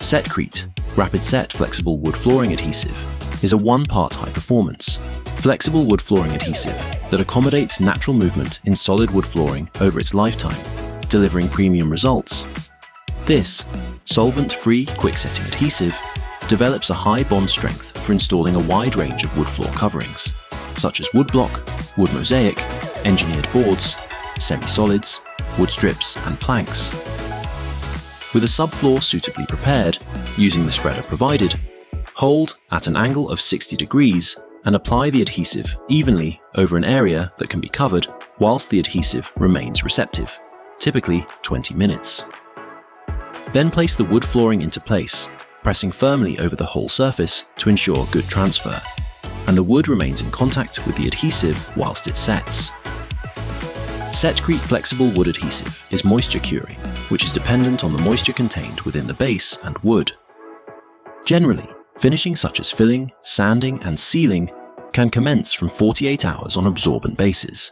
Setcrete Rapid Set Flexible Wood Flooring Adhesive is a one-part high-performance, flexible wood flooring adhesive that accommodates natural movement in solid wood flooring over its lifetime, delivering premium results. This solvent-free, quick-setting adhesive develops a high bond strength for installing a wide range of wood floor coverings, such as wood block, wood mosaic, engineered boards, semi-solids, wood strips, and planks. With a subfloor suitably prepared, using the spreader provided, hold at an angle of 60 degrees and apply the adhesive evenly over an area that can be covered whilst the adhesive remains receptive, typically 20 minutes. Then place the wood flooring into place, pressing firmly over the whole surface to ensure good transfer, and the wood remains in contact with the adhesive whilst it sets. Setcrete Flexible Wood Adhesive is moisture curing, which is dependent on the moisture contained within the base and wood. Generally, finishing such as filling, sanding, and sealing can commence from 48 hours on absorbent bases.